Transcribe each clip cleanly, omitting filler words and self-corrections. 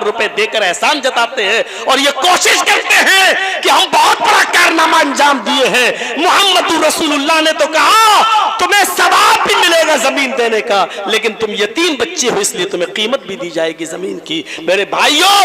रुपए देकर एहसान जताते हैं और ये कोशिश करते हैं कि हम बहुत बड़ा कारनामा अंजाम दिए हैं। मोहम्मद रसूलुल्लाह ने तो कहा तुम्हें सवाब भी मिलेगा जमीन देने का, लेकिन तुम यतीम बच्चे हो इसलिए तुम्हें कीमत भी दी जाएगी जमीन की। मेरे भाइयों,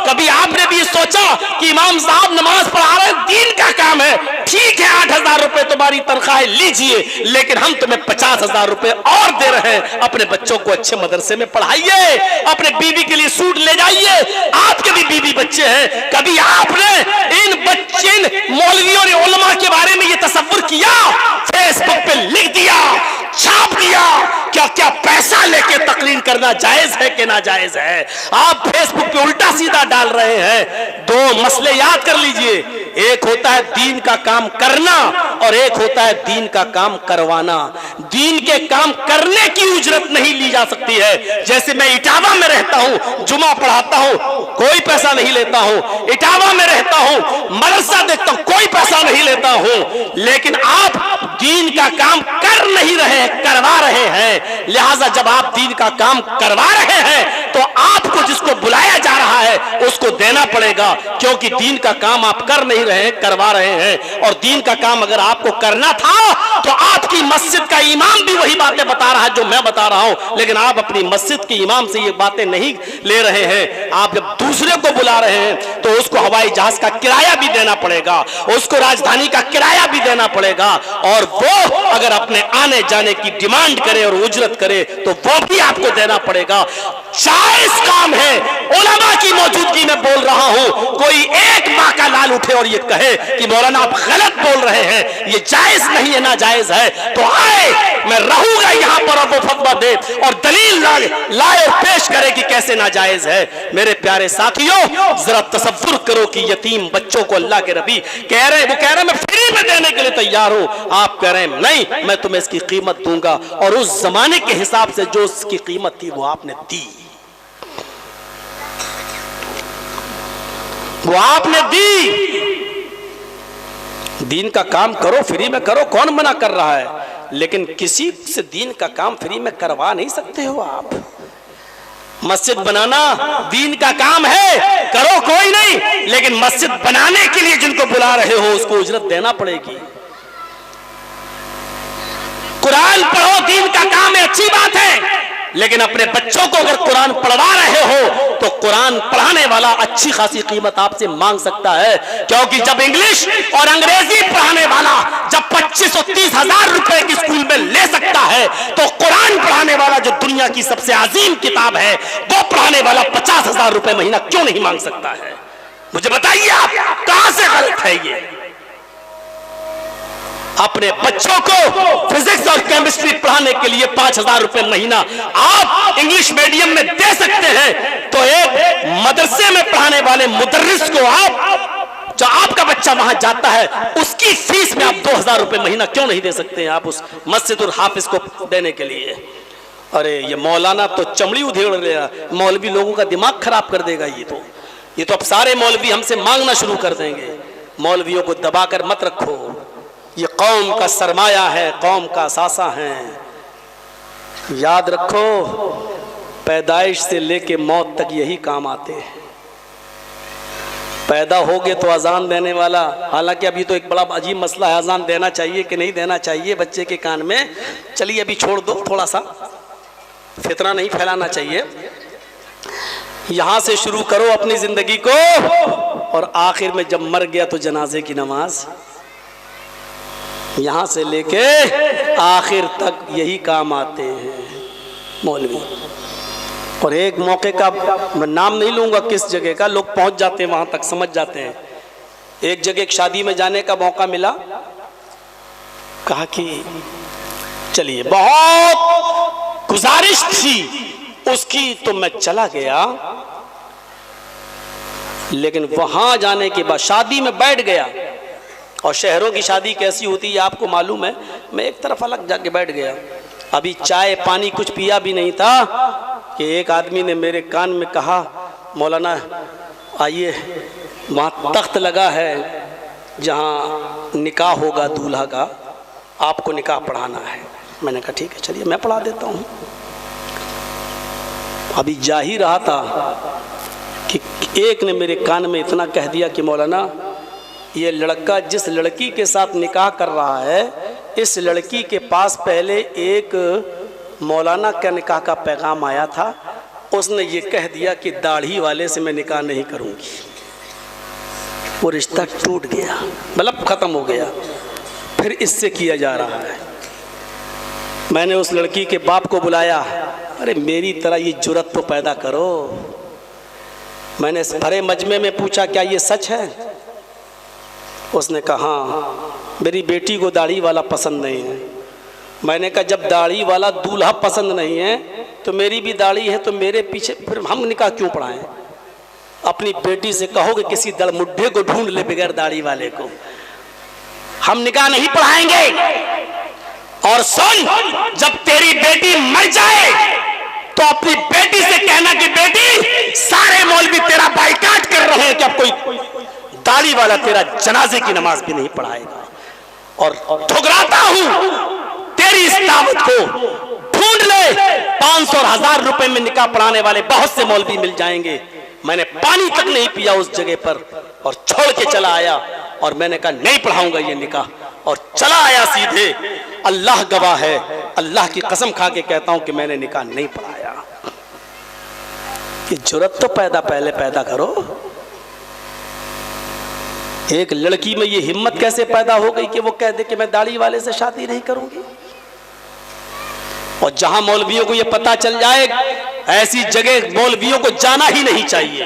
कभी आपने भी सोचा कि इमाम साहब नमाज पढ़ा रहे हैं, दीन का काम है, ठीक है 8,000 रुपए तुम्हारी तनख्वाह लीजिए, लेकिन हम तुम्हें 50,000 रुपए और दे रहे हैं, अपने बच्चों को अच्छे मदरसे में पढ़ाइए, अपने बीवी के लिए सूट ले जाइए। आपके भी बीवी बच्चे हैं, कभी आपने इन मौलवियों ने उलमा के बारे में ये तसव्वुर किया? फेसबुक पे लिख दिया, छाप दिया, क्या क्या पैसा लेके तकरीर करना जायज है कि नाजायज है? आप फेसबुक पे उल्टा सीधा डाल रहे हैं। दो मसले याद कर लीजिए, एक होता है दीन का काम करना और एक होता है दीन का काम करवाना। दीन के काम करने की उजरत नहीं ली जा सकती है। जैसे मैं इटावा में रहता हूं, जुमा पढ़ाता हूं, कोई पैसा नहीं लेता हूं। इटावा में रहता हूं, मदरसा देखता हूं, कोई पैसा नहीं लेता हूं। लेकिन आप दीन का काम कर नहीं रहे, करवा रहे हैं। लिहाजा जब आप दीन का काम करवा रहे हैं तो आपको जिसको बुलाया जा रहा है उसको देना पड़ेगा, क्योंकि दीन का काम आप कर नहीं रहे, करवा रहे हैं। और दीन का काम अगर आपको करना था तो आपकी मस्जिद का इमाम भी वही बातें बता रहा है जो मैं बता रहा हूं, लेकिन आप अपनी मस्जिद के इमाम से ये बातें नहीं ले रहे हैं। आप जब दूसरे को बुला रहे हैं तो उसको हवाई जहाज का किराया भी देना पड़ेगा, उसको राजधानी का किराया भी देना पड़ेगा, और वो अगर अपने आने जाने की डिमांड करे और उजरत करे तो वो भी आपको देना पड़ेगा। जायज काम है, उलमा की मौजूदगी में बोल रहा हूं। कोई एक माँ का लाल उठे और ये कहे कि मौलाना आप गलत बोल रहे हैं, ये जायज नहीं है, ना जायज है, तो आए, मैं रहूंगा यहां पर और वो फतवा दे और दलील लाए और पेश करे कि कैसे नाजायज है। मेरे प्यारे साथियों, जरा तसव्वुर करो कि यतीम बच्चों को अल्लाह के नबी कह रहे हैं, वो कह रहे हैं मैं फ्री में देने के लिए तैयार हूं, आप कह रहे हैं नहीं, मैं तुम्हें इसकी कीमत दूंगा, और उस जमाने के हिसाब से जो उसकी कीमत थी वो आपने दी, वो आपने दी। दीन का काम करो, फ्री में करो, कौन मना कर रहा है? लेकिन किसी से दीन का काम फ्री में करवा नहीं सकते हो आप। मस्जिद बनाना दीन का काम है, करो कोई नहीं, लेकिन मस्जिद बनाने के लिए जिनको बुला रहे हो उसको उजरत देना पड़ेगी। कुरान पढ़ो, दीन का काम है, अच्छी बात है, लेकिन अपने बच्चों को अगर कुरान पढ़वा रहे हो तो कुरान पढ़ाने वाला अच्छी खासी कीमत आपसे मांग सकता है, क्योंकि जब इंग्लिश और अंग्रेजी पढ़ाने वाला जब 25 और 30 हजार रुपए की स्कूल में ले सकता है, तो कुरान पढ़ाने वाला जो दुनिया की सबसे अजीम किताब है वो पढ़ाने वाला 50,000 रुपए महीना क्यों नहीं मांग सकता है? मुझे बताइए आप कहां से गलत है ये? अपने बच्चों को फिजिक्स और केमिस्ट्री पढ़ाने के लिए 5,000 रुपए महीना आप इंग्लिश मीडियम में दे सकते हैं, तो एक मदरसे में पढ़ाने वाले मुदर्रिस को आप, जो आपका बच्चा वहां जाता है, उसकी फीस में आप 2,000 रुपए महीना क्यों नहीं दे सकते हैं आप उस मस्जिदुल हाफिज को देने के लिए? अरे ये मौलाना तो चमड़ी उधेड़ लेगा, मौलवी लोगों का दिमाग खराब कर देगा। ये तो अब सारे मौलवी हमसे मांगना शुरू कर देंगे। मौलवियों को दबाकर मत रखो, ये कौम का सरमाया है, कौम का असासा है। याद रखो, पैदाइश से लेके मौत तक यही काम आते हैं। पैदा हो गए तो अजान देने वाला, हालांकि अभी तो एक बड़ा अजीब मसला है, अजान देना चाहिए कि नहीं देना चाहिए बच्चे के कान में। चलिए अभी छोड़ दो, थोड़ा सा फितना नहीं फैलाना चाहिए। यहां से शुरू करो अपनी जिंदगी को, और आखिर में जब मर गया तो जनाजे की नमाज, यहां से लेके आखिर तक यही काम आते हैं मौलवी। और एक मौके का मैं नाम नहीं लूंगा किस जगह का, लोग पहुंच जाते हैं वहां तक, समझ जाते हैं। एक जगह एक शादी में जाने का मौका मिला, कहा कि चलिए, बहुत गुजारिश थी उसकी तो मैं चला गया, लेकिन वहां जाने के बाद शादी में बैठ गया, और शहरों की शादी कैसी होती है आपको मालूम है, मैं एक तरफ अलग जाके बैठ गया। अभी चाय पानी कुछ पिया भी नहीं था कि एक आदमी ने मेरे कान में कहा, मौलाना आइए, वहाँ तख्त लगा है जहाँ निकाह होगा दूल्हा का, आपको निकाह पढ़ाना है। मैंने कहा ठीक है, चलिए मैं पढ़ा देता हूँ। अभी जा ही रहा था, कि एक ने मेरे कान में इतना कह दिया कि मौलाना, ये लड़का जिस लड़की के साथ निकाह कर रहा है, इस लड़की के पास पहले एक मौलाना का निकाह का पैगाम आया था, उसने ये कह दिया कि दाढ़ी वाले से मैं निकाह नहीं करूँगी। वो रिश्ता टूट गया, मतलब ख़त्म हो गया। फिर इससे किया जा रहा है। मैंने उस लड़की के बाप को बुलाया, अरे मेरी तरह ये जुर्रत तो पैदा करो। मैंने भरे मजमे में पूछा, क्या ये सच है? उसने कहा हाँ, मेरी बेटी को दाढ़ी वाला पसंद नहीं है। मैंने कहा जब दाढ़ी वाला दूल्हा पसंद नहीं है तो मेरी भी दाढ़ी है, तो मेरे पीछे फिर हम निकाह क्यों पढ़ाएं? अपनी बेटी से कहोगे किसी दड़मुड्ढे को ढूंढ ले बगैर दाढ़ी वाले को, हम निकाह नहीं पढ़ाएंगे। और सुन, जब तेरी बेटी मर जाए तो अपनी बेटी से कहना कि बेटी, सारे मौलवी तेरा बाइकाट कर रहे हैं कि अब कोई दाढ़ी वाला तेरा जनाजे की नमाज भी नहीं पढ़ाएगा। और ठुकराता हूं तेरी इस दावत को, ढूंढ ले 500 और 1000 रुपए में निकाह पढ़ाने वाले बहुत से मौलवी मिल जाएंगे। मैंने पानी तक नहीं पिया उस जगह पर और छोड़ के चला आया, और मैंने कहा नहीं पढ़ाऊंगा ये निकाह, और चला आया सीधे। अल्लाह गवाह है, अल्लाह की कसम खा के कहता हूं कि मैंने निकाह नहीं पढ़ाया। ये जुर्रत तो पहले पैदा करो। एक लड़की में ये हिम्मत कैसे पैदा हो गई कि वो कह दे कि मैं दाढ़ी वाले से शादी नहीं करूंगी? और जहां मौलवियों को ये पता चल जाए, ऐसी जगह मौलवियों को जाना ही नहीं चाहिए।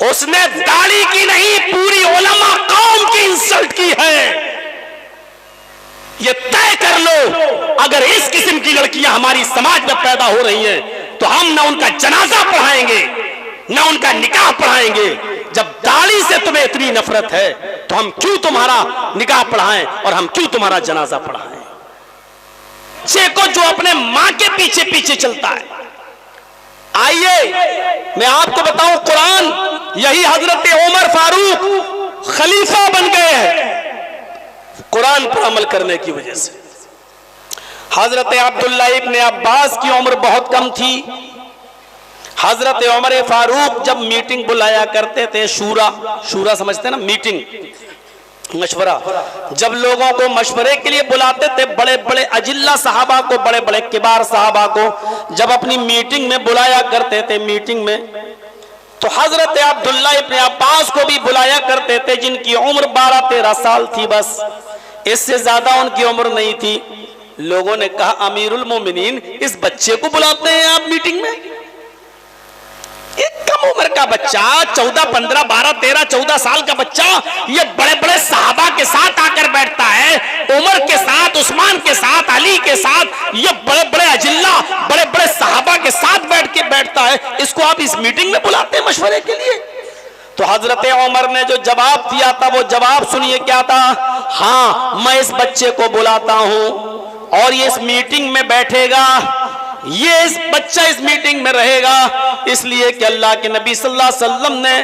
उसने दाढ़ी की नहीं, पूरी उलमा कौम की इंसल्ट की है। ये तय कर लो, अगर इस किस्म की लड़कियां हमारी समाज में पैदा हो रही हैं तो हम ना उनका जनाजा पढ़ाएंगे ना उनका निकाह पढ़ाएंगे। जब दाढ़ी से तुम्हें इतनी नफरत है तो हम क्यों तुम्हारा निकाह पढ़ाएं और हम क्यों तुम्हारा जनाजा पढ़ाएं? बच्चे को जो अपने मां के पीछे पीछे चलता है, आइए मैं आपको बताऊं, कुरान, यही हजरत उमर फारूक खलीफा बन गए हैं कुरान पर अमल करने की वजह से। हजरत अब्दुल्ला इब्ने अब्बास की उम्र बहुत कम थी। हजरत उमर फारूक जब मीटिंग बुलाया करते थे, शूरा समझते ना, मीटिंग, मशवरा, जब लोगों को मशवरे के लिए बुलाते थे, बड़े बड़े अजिल्ला साहबा को, बड़े बड़े किबार साहबा को जब अपनी मीटिंग में बुलाया करते थे, मीटिंग में, तो हजरत अब्दुल्ला इब्ने अब्बास को भी बुलाया करते थे, जिनकी उम्र 12-13 साल थी, बस इससे ज्यादा उनकी उम्र नहीं थी। लोगों ने कहा, अमीरुल मोमिनीन, इस बच्चे को बुलाते हैं आप मीटिंग में? एक कम उम्र का बच्चा, 14, 15, 12, 13, 14 साल का बच्चा, ये बड़े बड़े साहबा के साथ आकर बैठता है, उमर के साथ, उस्मान के साथ, अली के साथ, ये बड़े बड़े अजिल्ला, बड़े बड़े साहबा के साथ बैठता है, इसको आप इस मीटिंग में बुलाते हैं मशवरे के लिए? तो हजरत उमर ने जो जवाब दिया था, वो जवाब सुनिए क्या था। हाँ, मैं इस बच्चे को बुलाता हूं और ये इस मीटिंग में बैठेगा, ये इस बच्चा इस मीटिंग में रहेगा, इसलिए कि अल्लाह के नबी सल्लल्लाहु अलैहि वसल्लम ने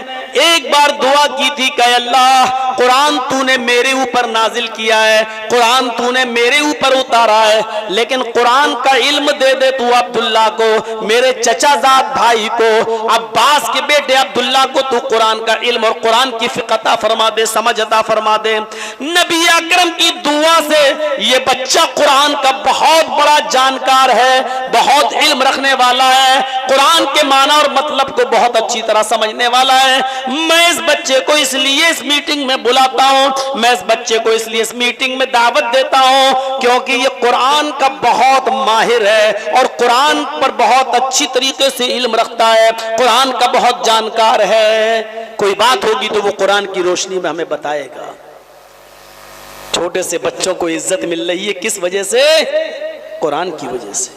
एक बार दुआ की थी कि अल्लाह, कुरान तूने मेरे ऊपर नाजिल किया है, कुरान तूने मेरे ऊपर उतारा है, लेकिन कुरान का इल्म दे दे तू अब्दुल्ला को, मेरे चचाजाद भाई को, अब्बास के बेटे अब्दुल्ला को तू कुरान का इल्म और कुरान की फिक़्ह अता फरमा दे, समझ अता फरमा दे। नबी अकरम की दुआ से ये बच्चा कुरान का बहुत बड़ा जानकार है, बहुत इल्म रखने वाला है, कुरान के माना और मतलब को बहुत अच्छी तरह समझने वाला है। मैं इस बच्चे को इसलिए इस मीटिंग में बुलाता हूं, मैं इस बच्चे को इसलिए इस मीटिंग में दावत देता हूं क्योंकि ये कुरान का बहुत माहिर है और कुरान पर बहुत अच्छी तरीके से इल्म रखता है, कुरान का बहुत जानकार है। कोई बात होगी तो वो कुरान की रोशनी में हमें बताएगा। छोटे से बच्चों को इज्जत मिल रही है, किस वजह से? कुरान की वजह से।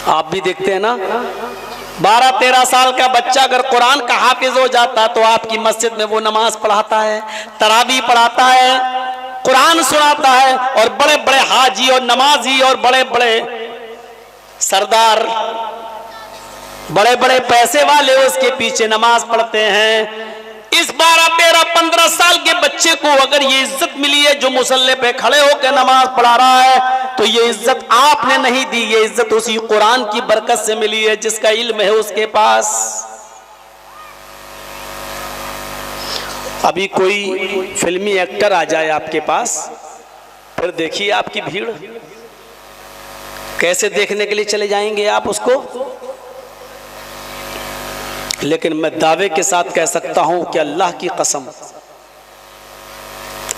आप भी देखते हैं ना, 12-13 साल का बच्चा अगर कुरान का हाफिज हो जाता तो आपकी मस्जिद में वो नमाज पढ़ाता है, तरावी पढ़ाता है, कुरान सुनाता है, और बड़े बड़े हाजी और नमाजी और बड़े बड़े सरदार, बड़े बड़े पैसे वाले उसके पीछे नमाज पढ़ते हैं। इस 12-13-15 साल के बच्चे को अगर ये इज्जत मिली है जो मुसल्ले पे खड़े होकर नमाज पढ़ा रहा है, तो ये इज्जत आपने नहीं दी, ये इज्जत उसी कुरान की बरकत से मिली है जिसका इल्म है उसके पास। अभी कोई फिल्मी एक्टर आ जाए आपके पास, फिर देखिए आपकी भीड़, कैसे देखने के लिए चले जाएंगे आप उसको। लेकिन मैं दावे के साथ कह सकता हूं कि अल्लाह की कसम,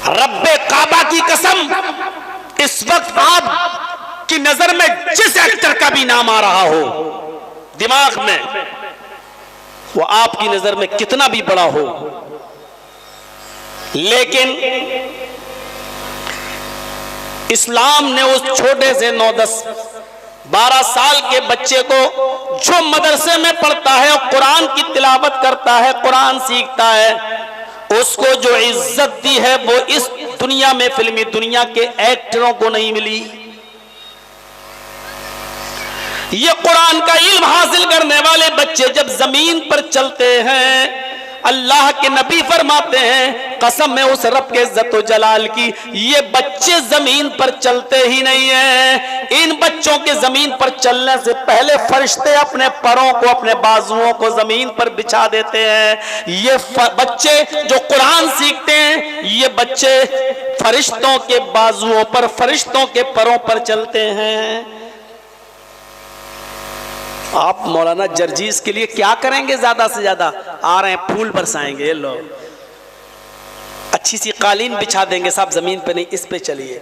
रब्बे काबा की कसम, इस वक्त आप की नजर में जिस एक्टर का भी नाम आ रहा हो दिमाग में, वो आपकी नजर में कितना भी बड़ा हो, लेकिन इस्लाम ने उस छोटे से 9, 10, 12 साल के बच्चे को जो मदरसे में पढ़ता है और कुरान की तिलावत करता है, कुरान सीखता है, उसको जो इज्जत दी है वो इस दुनिया में फिल्मी दुनिया के एक्टरों को नहीं मिली। ये कुरान का इल्म हासिल करने वाले बच्चे जब जमीन पर चलते हैं, अल्लाह के नबी फरमाते हैं कसम है उस रब के इज्जत व जलाल की, ये बच्चे जमीन पर चलते ही नहीं है। इन बच्चों के जमीन पर चलने से पहले फरिश्ते अपने पैरों को, अपने बाजुओं को जमीन पर बिछा देते हैं। ये बच्चे जो कुरान सीखते हैं, ये बच्चे फरिश्तों के बाजुओं पर, फरिश्तों के पैरों पर चलते हैं। आप मौलाना जर्जीस के लिए क्या करेंगे? ज्यादा से ज्यादा आ रहे हैं, फूल बरसाएंगे, लोग अच्छी सी कालीन बिछा देंगे, साहब जमीन पे नहीं, इस पे चलिए।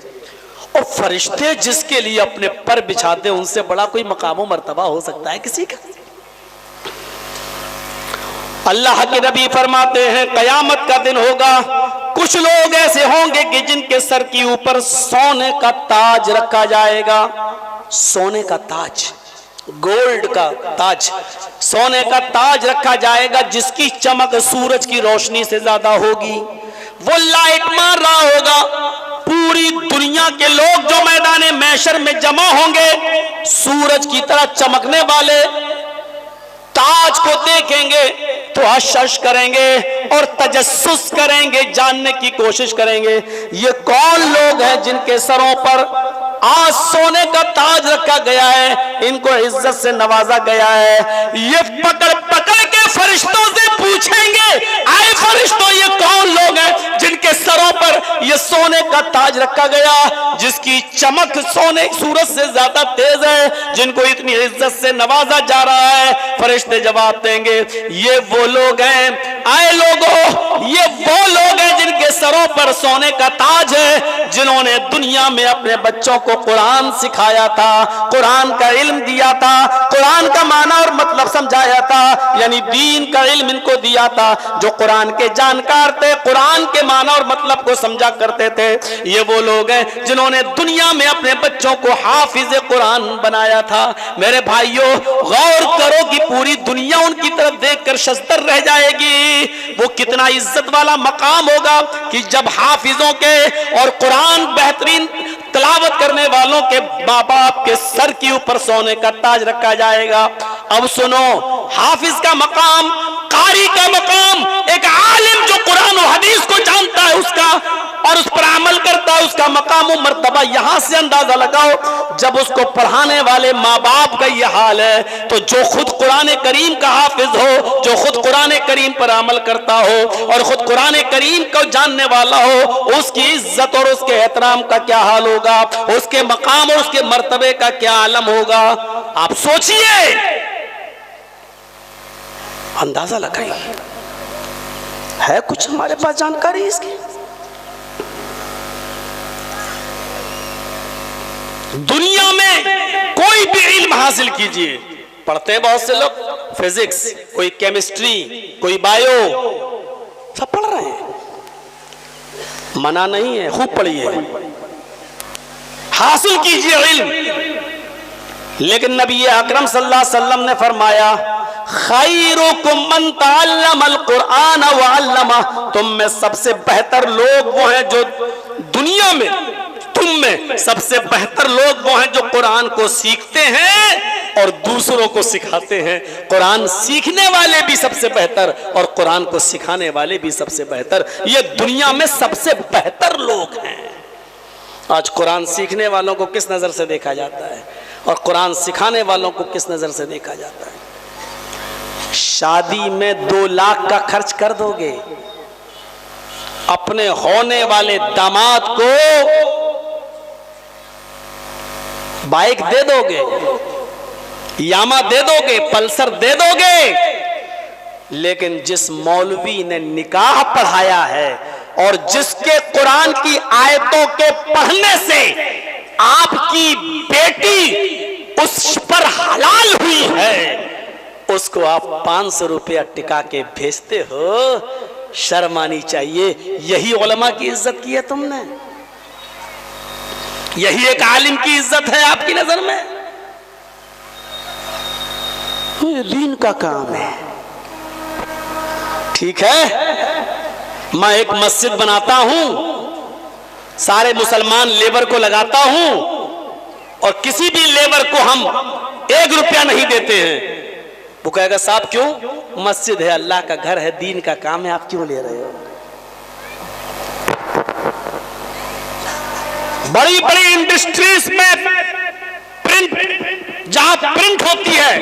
और फरिश्ते जिसके लिए अपने पर बिछाते हैं, उनसे बड़ा कोई मकाम मर्तबा हो सकता है किसी का? अल्लाह के नबी फरमाते हैं कयामत का दिन होगा, कुछ लोग ऐसे होंगे कि जिनके सर के ऊपर सोने का ताज रखा जाएगा। सोने का ताज, गोल्ड का ताज, सोने का ताज रखा जाएगा जिसकी चमक सूरज की रोशनी से ज्यादा होगी। वो लाइट मार रहा होगा, पूरी दुनिया के लोग जो मैदान महशर में जमा होंगे, सूरज की तरह चमकने वाले ताज को देखेंगे तो हश करेंगे और तजस्सुस करेंगे, जानने की कोशिश करेंगे ये कौन लोग हैं जिनके सरों पर आज सोने का ताज रखा गया है, इनको इज्जत से नवाजा गया है। ये पकड़ पकड़ के फरिश्तों से पूछेंगे, आए फरिश्तों ये कौन लोग हैं जिनके सरों पर ये सोने का ताज रखा गया, जिसकी चमक सोने सूरज से ज्यादा तेज है, जिनको इतनी इज्जत से नवाजा जा रहा है। फरिश्ते जवाब देंगे ये वो लोग हैं, आए लोगों ये वो लोग हैं जिनके सरों पर सोने का ताज है, जिन्होंने दुनिया में अपने बच्चों को कुरान सिखाया था, कुरान का इल्म दिया था, कुरान का माना और मतलब समझाया था, यानी दीन का इल्म इनको दिया था। जो कुरान के जानकार थे, कुरान के माना और मतलब को समझा करते थे, ये वो लोग हैं जिन्होंने दुनिया में अपने बच्चों को हाफिज कुरान बनाया था। मेरे भाइयों गौर करो कि पूरी दुनिया उनकी तरफ देखकर शस्तर रह जाएगी। वो कितना इज्जत वाला मकाम होगा कि जब हाफिजों के और कुरान बेहतरीन तिलावत करने वालों के माँ बाप के सर के ऊपर सोने का ताज रखा जाएगा। अब सुनो, हाफिज का मकाम, कारी का मकाम, एक आलिम जो कुरान और हदीस को जानता है उसका और उस पर अमल करता है, उसका मकाम और मर्तबा यहां से अंदाजा लगाओ। जब उसको पढ़ाने वाले माँ बाप का यह हाल है, तो जो खुद कुरान करीम का हाफिज हो, जो खुद कुरान करीम पर अमल करता हो और खुद कुरान करीम को जानने वाला हो, उसकी इज्जत और उसके एहतराम का क्या हाल होगा, उसके मकाम और उसके मर्तबे का क्या आलम होगा। आप सोचिए, अंदाजा लगाइए। है कुछ हमारे पास जानकारी इसकी? दुनिया में कोई भी इल्म हासिल कीजिए, पढ़ते हैं बहुत से लोग फिजिक्स, कोई केमिस्ट्री, कोई बायो, सब पढ़ रहे हैं, मना नहीं है, खूब पढ़िए, हासिल कीजिए इल्म। लेकिन नबी अकरम सल्लल्लाहु अलैहि वसल्लम ने फरमाया खैरुकुम मन तअल्लमल कुरान व अल्लमा, तुम में सबसे बेहतर लोग वो हैं जो दुनिया में, तुम में सबसे बेहतर लोग वो हैं जो कुरान को सीखते हैं और दूसरों को सिखाते हैं। कुरान सीखने वाले भी सबसे बेहतर और कुरान को सिखाने वाले भी सबसे बेहतर, ये दुनिया में सबसे बेहतर लोग हैं। आज कुरान सीखने वालों को किस नजर से देखा जाता है और कुरान सिखाने वालों को किस नजर से देखा जाता है? शादी में 2 लाख का खर्च कर दोगे, अपने होने वाले दामाद को बाइक दे दोगे, यामा दे दोगे, पल्सर दे दोगे, लेकिन जिस मौलवी ने निकाह पढ़ाया है और जिसके कुरान की आयतों के पढ़ने से आपकी बेटी उस पर हलाल हुई है, उसको आप 500 रुपया टिका के भेजते हो, शर्म आनी चाहिए। यही उलमा की इज्जत की है तुमने, यही एक आलिम की इज्जत है आपकी नजर में। ये दीन का काम है। ठीक है, मैं एक मस्जिद बनाता हूं, सारे मुसलमान लेबर को लगाता हूं और किसी भी लेबर को हम 1 रुपया नहीं देते हैं। वो कहेगा साहब क्यों? मस्जिद है, अल्लाह का घर है, दीन का काम है, आप क्यों ले रहे हो? बड़ी बड़ी इंडस्ट्रीज में प्रिंट, जहां प्रिंट होती है,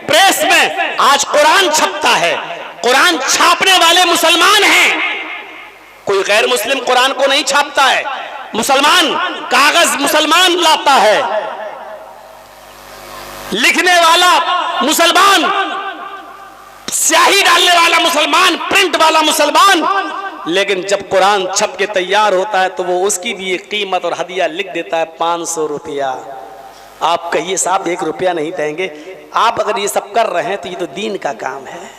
प्रेस में आज कुरान छपता है, कुरान छापने वाले मुसलमान हैं। कोई गैर मुस्लिम कुरान को नहीं छापता है, मुसलमान कागज मुसलमान लाता है, लिखने वाला मुसलमान, स्याही डालने वाला मुसलमान, प्रिंट वाला मुसलमान। लेकिन जब कुरान छप के तैयार होता है तो वो उसकी भी एक कीमत और हदिया लिख देता है 500 रुपया। आप कहिए साहब 1 रुपया नहीं देंगे? आप अगर ये सब कर रहे हैं तो ये तो दीन का काम है।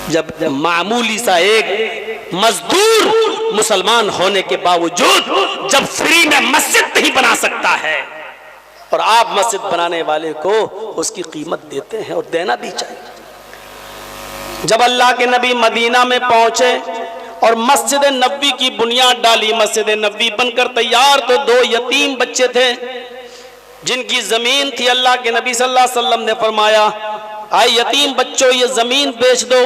जब मामूली सा एक मजदूर मुसलमान होने के बावजूद जब फ्री में मस्जिद नहीं बना सकता है और आप मस्जिद बनाने वाले को उसकी कीमत देते हैं, और देना भी चाहिए। जब अल्लाह के नबी मदीना में पहुंचे और मस्जिद नबी की बुनियाद डाली, मस्जिद नबी बनकर तैयार, तो 2 यतीम बच्चे थे जिनकी जमीन थी। अल्लाह के नबी सल्लल्लाहु अलैहि वसल्लम ने फरमाया, आए यतीम बच्चों ये जमीन बेच दो,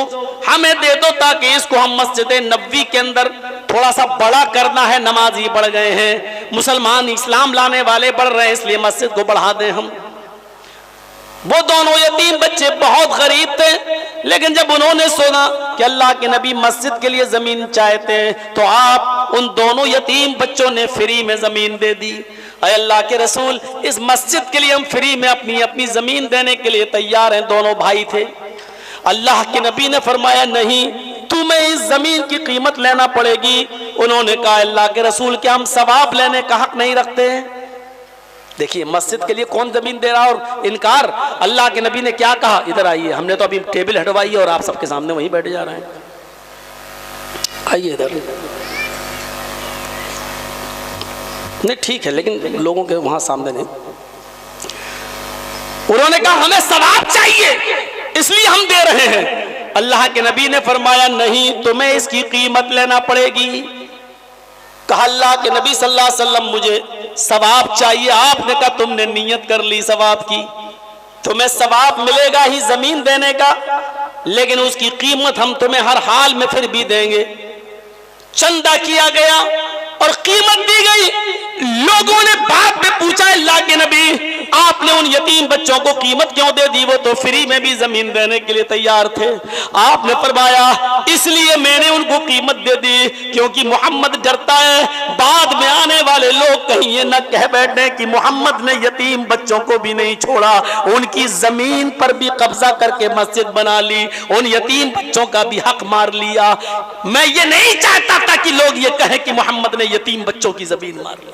हमें दे दो, ताकि इसको हम मस्जिद नबी के अंदर थोड़ा सा बड़ा करना है। नमाजी बढ़ गए हैं, मुसलमान इस्लाम लाने वाले बढ़ रहे हैं, इसलिए मस्जिद को बढ़ा दें हम। वो दोनों यतीम बच्चे बहुत गरीब थे, लेकिन जब उन्होंने सुना कि अल्लाह के नबी मस्जिद के लिए जमीन चाहते हैं तो आप उन दोनों यतीम बच्चों ने फ्री में जमीन दे दी। अल्लाह के रसूल, इस मस्जिद के लिए हम फ्री में अपनी अपनी जमीन देने के लिए तैयार हैं। दोनों भाई थे। अल्लाह के नबी ने फरमाया नहीं, तुम्हें इस जमीन की कीमत लेना पड़ेगी। उन्होंने कहा अल्लाह के रसूल, क्या हम सवाब लेने का हक नहीं रखते हैं? देखिए मस्जिद के लिए कौन जमीन दे रहा और इनकार। अल्लाह के नबी ने क्या कहा, इधर आइए, हमने तो अभी टेबल हटवाई है और आप सबके सामने वहीं बैठ जा रहे हैं, आइए इधर। नहीं ठीक है, लेकिन लोगों के वहां सामने नहीं। उन्होंने कहा हमें सवाब चाहिए इसलिए हम दे रहे हैं। अल्लाह के नबी ने फरमाया नहीं, तुम्हें इसकी कीमत लेना पड़ेगी। कहा अल्लाह के नबी सल्लल्लाहु अलैहि वसल्लम मुझे सवाब चाहिए। आपने कहा तुमने नियत कर ली सवाब की, तुम्हें सवाब मिलेगा ही जमीन देने का, लेकिन उसकी कीमत हम तुम्हें हर हाल में फिर भी देंगे। चंदा किया गया और कीमत दी गई। लोगों ने बात में पूछा अल्लाह के नबी, आपने उन यतीम बच्चों को कीमत क्यों दे दी? वो तो फ्री में भी जमीन देने के लिए तैयार थे। आपने फरमाया इसलिए मैंने उनको कीमत दे दी क्योंकि मोहम्मद डरता है बाद में आने वाले लोग कहीं ये न कह बैठे कि मोहम्मद ने यतीम बच्चों को भी नहीं छोड़ा, उनकी जमीन पर भी कब्जा करके मस्जिद बना ली, उन यतीम बच्चों का भी हक मार लिया। मैं ये नहीं चाहता था कि लोग ये कहें कि मोहम्मद ने यतीम बच्चों की जमीन मार ली।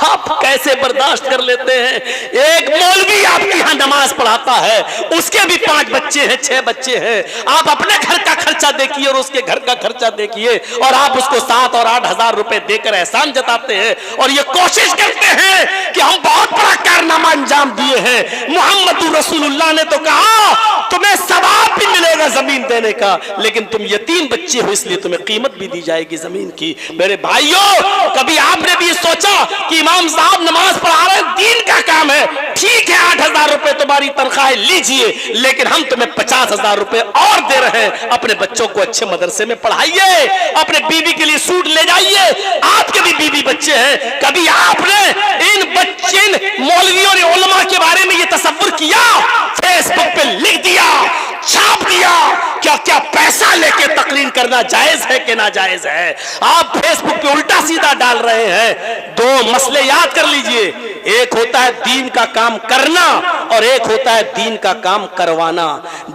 आप कैसे बर्दाश्त कर लेते हैं? एक मौलवी आपके यहाँ नमाज पढ़ाता है, उसके भी 5 बच्चे हैं, 6 बच्चे हैं। आप अपने घर का खर्चा देखिए और उसके घर का खर्चा देखिए, और आप उसको 7 और 8 हजार रुपए देकर एहसान जताते हैं और ये कोशिश करते हैं कि हम बहुत बड़ा कारनामा अंजाम दिए हैं। मोहम्मद रसूलुल्लाह ने तो कहा तुम्हें सवाब भी मिलेगा जमीन देने का, लेकिन तुम यतीम बच्चे हो इसलिए तुम्हें कीमत भी दी जाएगी जमीन की। मेरे भाइयों, कभी आपने भी सोचा कि इमाम साहब नमाज पढ़ा रहे हैं, दीन का काम है, ठीक है 8,000 रुपए तुम्हारी तनख्वाह लीजिए, लेकिन हम तुम्हें 50,000 रुपए और दे रहे हैं, अपने बच्चों को अच्छे मदरसे में पढ़ाइए, अपने बीवी के लिए सूट ले जाइए, आपके भी बीवी बच्चे हैं। कभी आपने इन बच्चे मौलवियों ने उलमा के बारे में ये तसव्वुर किया? फेसबुक पे लिख दिया, छाप दिया। क्या क्या पैसा लेके तकरीर करना जायज है कि नाजायज है? आप फेसबुक पे उल्टा सीधा डाल रहे हैं। दो मसले याद कर लीजिए, एक होता है दीन का काम करना और एक होता है दीन का काम करवाना।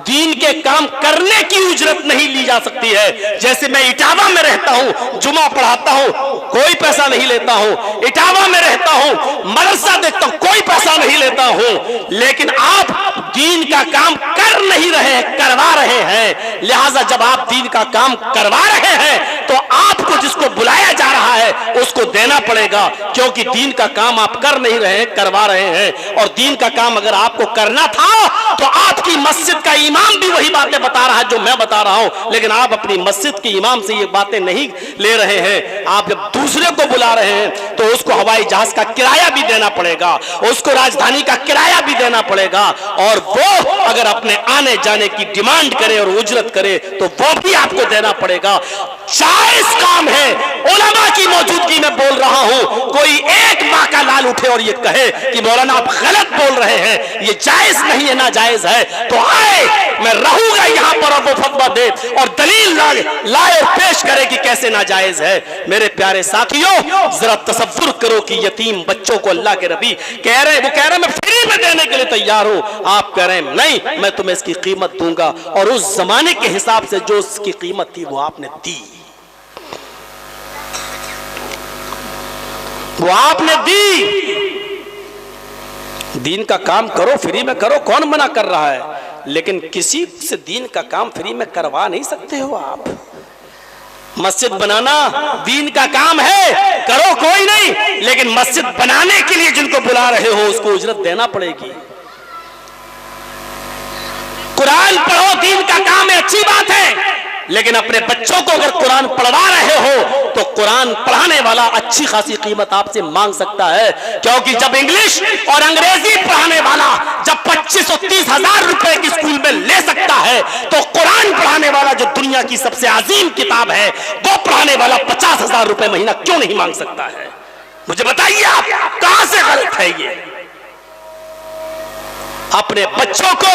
दीन के काम करने की उजरत नहीं ली जा सकती है। जैसे मैं इटावा में रहता हूं, जुमा पढ़ाता हूं, कोई पैसा नहीं लेता हूं। इटावा में रहता हूं, मदरसा देखता हूं, कोई पैसा नहीं लेता हूं। लेकिन आप दीन का काम कर नहीं रहे, करवा रहे हैं। लिहाजा जब आप दीन का काम करवा रहे हैं तो आपको जिसको बुलाया जा रहा है उसको देना पड़ेगा, क्योंकि दीन का काम आप कर नहीं रहे, करवा रहे हैं। और दीन का काम अगर आपको करना था तो आपकी मस्जिद का इमाम भी वही बातें बता रहा है जो मैं बता रहा हूं, लेकिन आप अपनी मस्जिद के इमाम से ये बातें नहीं ले रहे हैं। आप जब दूसरे को बुला रहे हैं तो उसको हवाई जहाज का किराया भी देना पड़ेगा, उसको राजधानी का किराया भी देना पड़ेगा, और वो अगर अपने आने जाने की डिमांड करे और उजरत करे तो वो भी आपको देना पड़ेगा। जायज काम है, उलमा की मौजूदगी में बोल रहा हूं। कोई एक माँ का लाल उठे और ये कहे कि मौलाना आप गलत बोल रहे हैं, ये जायज नहीं है, ना जायज है, तो आए, मैं रहूंगा यहां पर और वो फतवा दे और दलील लाए और पेश करे कि कैसे नाजायज है। मेरे प्यारे साथियों, जरा तसव्वुर करो कि यतीम बच्चों को अल्लाह के नबी कह रहे हैं, वो कह रहे हैं मैं फ्री में देने के लिए तैयार हूं, आप कह रहे हैं नहीं, मैं तुम्हें इसकी कीमत दूंगा। और उस जमाने के हिसाब से जो उसकी कीमत थी वो आपने दी, वो आपने दी। दीन का काम करो, फ्री में करो, कौन मना कर रहा है? लेकिन किसी से दीन का काम फ्री में करवा नहीं सकते हो आप। मस्जिद बनाना दीन का काम है, करो, कोई नहीं, लेकिन मस्जिद बनाने के लिए जिनको बुला रहे हो उसको उजरत देना पड़ेगी। कुरान पढ़ो, दीन का काम है, अच्छी बात है, लेकिन अपने बच्चों को अगर कुरान पढ़वा रहे हो तो कुरान पढ़ाने वाला अच्छी खासी कीमत आपसे मांग सकता है। क्योंकि जब इंग्लिश और अंग्रेजी पढ़ाने वाला जब 25 और 30 हजार रुपए की स्कूल में ले सकता है, तो कुरान पढ़ाने वाला जो दुनिया की सबसे अजीम किताब है वो पढ़ाने वाला 50,000 रुपए महीना क्यों नहीं मांग सकता है? मुझे बताइए आप, कहां से गलत है ये? अपने बच्चों को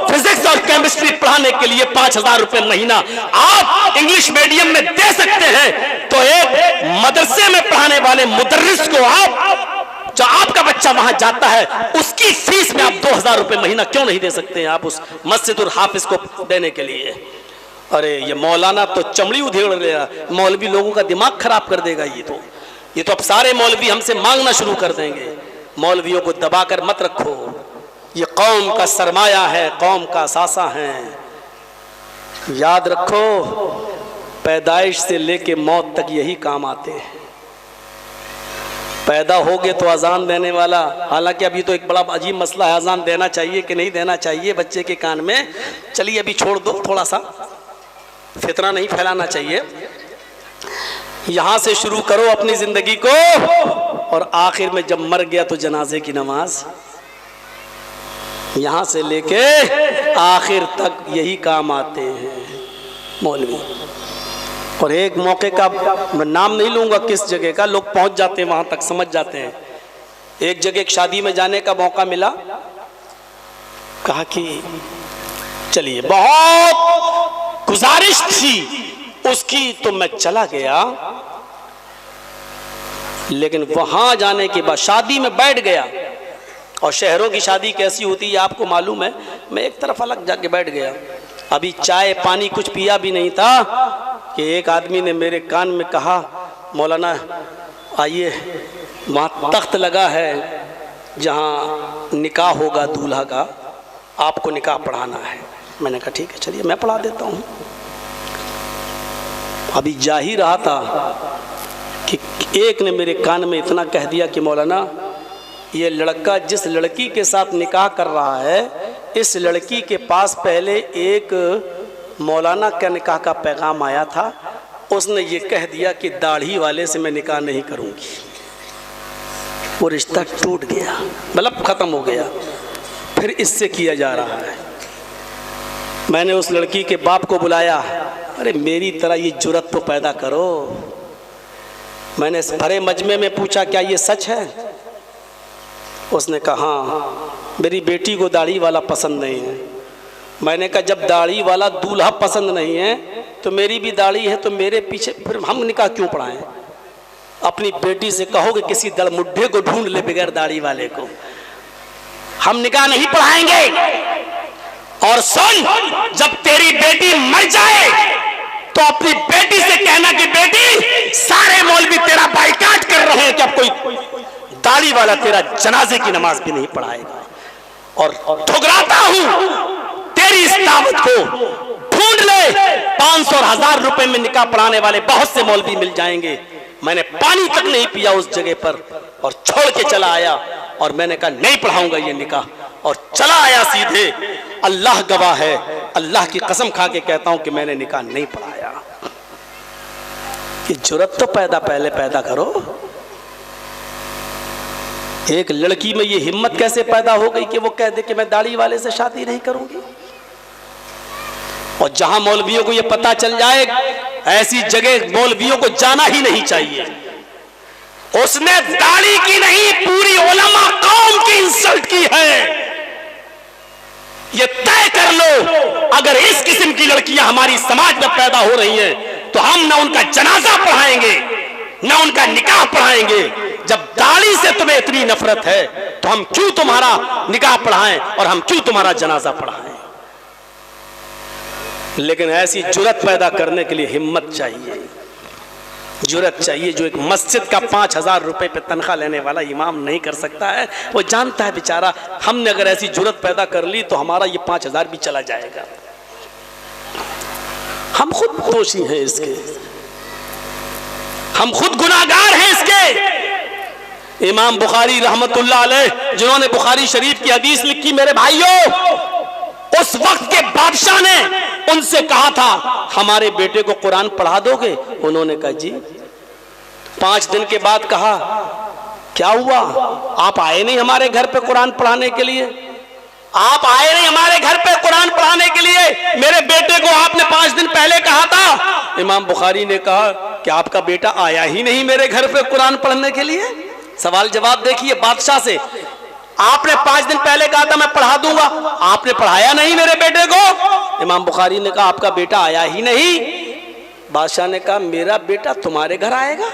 फिजिक्स और केमिस्ट्री पढ़ाने के लिए 5,000 रुपए महीना आप इंग्लिश मीडियम में दे सकते हैं, तो एक मदरसे में पढ़ाने वाले मुदर्रिस को आप, जो आपका बच्चा वहां जाता है, उसकी फीस में आप 2,000 रुपए महीना क्यों नहीं दे सकते हैं आप उस मस्जिदुल हाफिज को देने के लिए? अरे ये मौलाना तो चमड़ी उधेड़ रहा, मौलवी लोगों का दिमाग खराब कर देगा। ये तो अब सारे मौलवी हमसे मांगना शुरू कर देंगे। मौलवियों को दबाकर मत रखो, ये कौम का सरमाया है, कौम का सासा है। याद रखो, पैदाइश से लेके मौत तक यही काम आते हैं। पैदा हो गए तो अजान देने वाला, हालांकि अभी तो एक बड़ा अजीब मसला है, अजान देना चाहिए कि नहीं देना चाहिए बच्चे के कान में। चलिए अभी छोड़ दो, थोड़ा सा फितना नहीं फैलाना चाहिए। यहां से शुरू करो अपनी जिंदगी को, और आखिर में जब मर गया तो जनाजे की नमाज, यहां से लेके आखिर तक यही काम आते हैं मौलवी। और एक मौके का मैं नाम नहीं लूंगा किस जगह का, लोग पहुंच जाते हैं वहां तक, समझ जाते हैं। एक जगह एक शादी में जाने का मौका मिला, कहा कि चलिए, बहुत गुजारिश थी उसकी, तो मैं चला गया। लेकिन वहां जाने के बाद शादी में बैठ गया, और शहरों की शादी कैसी होती है आपको मालूम है। मैं एक तरफ अलग जाके बैठ गया, अभी चाय पानी कुछ पिया भी नहीं था कि एक आदमी ने मेरे कान में कहा, मौलाना आइए, वहाँ तख्त लगा है जहाँ निकाह होगा दूल्हा का, आपको निकाह पढ़ाना है। मैंने कहा ठीक है, चलिए मैं पढ़ा देता हूँ। अभी जा ही रहा था कि एक ने मेरे कान में इतना कह दिया कि मौलाना, ये लड़का जिस लड़की के साथ निकाह कर रहा है, इस लड़की के पास पहले एक मौलाना का निकाह का पैगाम आया था, उसने ये कह दिया कि दाढ़ी वाले से मैं निकाह नहीं करूँगी। वो रिश्ता टूट गया, मतलब ख़त्म हो गया, फिर इससे किया जा रहा है। मैंने उस लड़की के बाप को बुलाया, अरे मेरी तरह ये जुर्रत तो पैदा करो। मैंने भरे मजमे में पूछा क्या ये सच है? उसने कहा हाँ, मेरी बेटी को दाढ़ी वाला पसंद नहीं है। मैंने कहा जब दाढ़ी वाला दूल्हा पसंद नहीं है तो मेरी भी दाढ़ी है, तो मेरे पीछे फिर हम निकाह क्यों पढ़ाएं? अपनी बेटी से कहो कि किसी दड़मुड्ढे को ढूंढ ले बगैर दाढ़ी वाले को, हम निकाह नहीं पढ़ाएंगे। और सुन, जब तेरी बेटी मर जाए तो अपनी बेटी से कहना कि बेटी सारे मौलवी तेरा बाइकाट कर रहे हैं कि अब कोई दाढ़ी वाला तेरा जनाजे की नमाज भी नहीं पढ़ाएगा। और ठुकराता हूं तेरी इस दावत को, ढूंढ ले 500 और 1000 रुपए में निकाह पढ़ाने वाले बहुत से मौलवी मिल जाएंगे। मैंने पानी तक नहीं पिया उस जगह पर और छोड़ के चला आया, और मैंने कहा नहीं पढ़ाऊंगा ये निकाह, और चला आया सीधे। अल्लाह गवाह है, अल्लाह की कसम खा के कहता हूं कि मैंने निकाह नहीं पढ़ाया। ये जुर्रत तो पहले पैदा करो। एक लड़की में ये हिम्मत कैसे पैदा हो गई कि वो कह दे कि मैं दाढ़ी वाले से शादी नहीं करूंगी? और जहां मौलवियों को ये पता चल जाए, ऐसी जगह मौलवियों को जाना ही नहीं चाहिए। उसने दाढ़ी की नहीं, पूरी उलमा कौम की इंसल्ट की है। ये तय कर लो, अगर इस किस्म की लड़कियां हमारी समाज में पैदा हो रही हैं तो हम ना उनका जनाजा पढ़ाएंगे ना उनका निकाह पढ़ाएंगे। जब दाढ़ी से तुम्हें इतनी नफरत है तो हम क्यों तुम्हारा निकाह पढ़ाएं और हम क्यों तुम्हारा जनाजा पढ़ाएं? लेकिन ऐसी जुर्रत पैदा करने के लिए हिम्मत चाहिए, जुर्रत चाहिए। जो एक मस्जिद का 5000 रुपए पे तनख्वाह लेने वाला इमाम नहीं कर सकता है, वो जानता है बेचारा हमने अगर ऐसी जुर्रत पैदा कर ली तो हमारा ये 5000 भी चला जाएगा। हम खुद दोषी हैं इसके, हम खुद गुनाहगार हैं इसके। इमाम बुखारी रहमतुल्लाह अलैह जिन्होंने बुखारी शरीफ की हदीस लिखी, मेरे भाइयों, उस वक्त के बादशाह ने उनसे कहा था हमारे बेटे को कुरान पढ़ा दोगे? उन्होंने कहा जी। 5 दिन के बाद कहा क्या हुआ, आप आए नहीं हमारे घर पे कुरान पढ़ाने के लिए? आप आए नहीं हमारे घर पे कुरान पढ़ाने के लिए? मेरे बेटे को आपने 5 दिन पहले कहा था। इमाम बुखारी ने कहा कि आपका बेटा आया ही नहीं मेरे घर पे कुरान पढ़ने के लिए। सवाल जवाब देखिए बादशाह से, आपने 5 दिन पहले कहा था मैं पढ़ा दूंगा, आपने पढ़ाया नहीं मेरे बेटे को। इमाम बुखारी ने कहा आपका बेटा आया ही नहीं। बादशाह ने कहा मेरा बेटा तुम्हारे घर आएगा?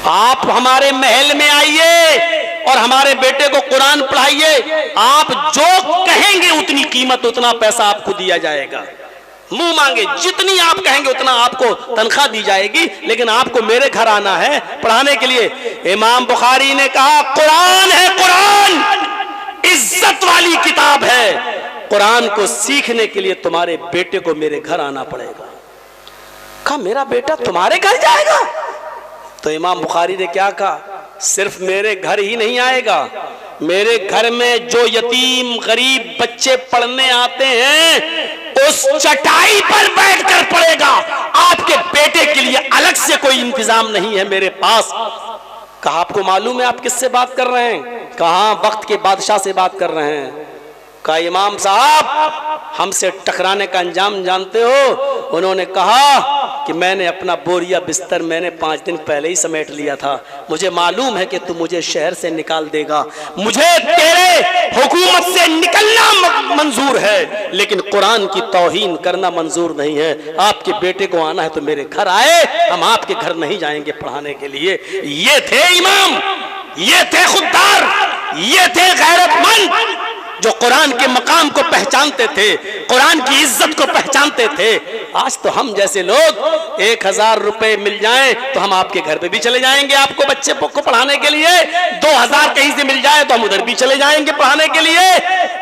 आप हमारे महल में आइए और हमारे बेटे को कुरान पढ़ाइए, आप जो कहेंगे उतनी कीमत उतना पैसा आपको दिया जाएगा। मुंह मांगे जितनी आप कहेंगे उतना आपको तनख्वाह दी जाएगी, लेकिन आपको मेरे घर आना है पढ़ाने के लिए। इमाम बुखारी ने कहा कुरान है, कुरान इज्जत वाली किताब है, कुरान को सीखने के लिए तुम्हारे बेटे को मेरे घर आना पड़ेगा। कहा मेरा बेटा तुम्हारे घर जाएगा? तो इमाम बुखारी ने क्या कहा, सिर्फ मेरे घर ही नहीं आएगा, मेरे घर में जो यतीम गरीब बच्चे पढ़ने आते हैं उस चटाई पर बैठकर पढ़ेगा। आपके बेटे के लिए अलग से कोई इंतजाम नहीं है मेरे पास। कहा आपको मालूम है आप किससे बात कर रहे हैं? कहा वक्त के बादशाह से बात कर रहे हैं। कहा इमाम साहब हमसे टकराने का अंजाम जानते हो? उन्होंने कहा कि मैंने अपना बोरिया बिस्तर मैंने 5 दिन पहले ही समेट लिया था, मुझे मालूम है कि तू मुझे शहर से निकाल देगा, मुझे तेरे हुकूमत से निकलना मंजूर है लेकिन कुरान की तौहीन करना मंजूर नहीं है। आपके बेटे को आना है तो मेरे घर आए, हम आपके घर नहीं जाएंगे पढ़ाने के लिए। ये थे इमाम, ये थे खुददार, ये थे गैरतमंद जो कुरान के मकाम को पहचानते थे, कुरान की इज्जत को पहचानते थे। आज तो हम जैसे लोग 1000 रुपए मिल जाएं तो हम आपके घर पे भी चले जाएंगे आपको बच्चे को पढ़ाने के लिए, 2000 कहीं से मिल जाए तो हम उधर भी चले जाएंगे पढ़ाने के लिए।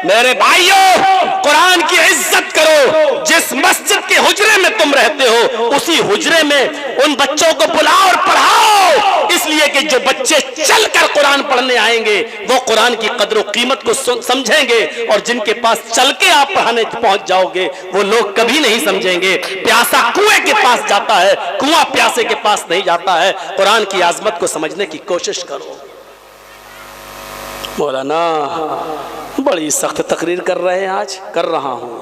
मेरे भाइयों कुरान की इज्जत करो। जिस मस्जिद के हुजरे में तुम रहते हो उसी हुजरे में उन बच्चों को बुलाओ और पढ़ाओ, इसलिए कि जो बच्चे चलकर कुरान पढ़ने आएंगे वो कुरान की कदर और कीमत को समझेंगे, और जिनके पास चल के आप पढ़ाने पहुंच जाओगे वो लोग कभी नहीं समझेंगे। प्यासा कुएं के पास जाता है, कुआं प्यासे के पास नहीं जाता है। कुरान की आजमत को समझने की कोशिश करो। मौलाना बड़ी सख्त तकरीर कर रहे हैं, आज कर रहा हूं,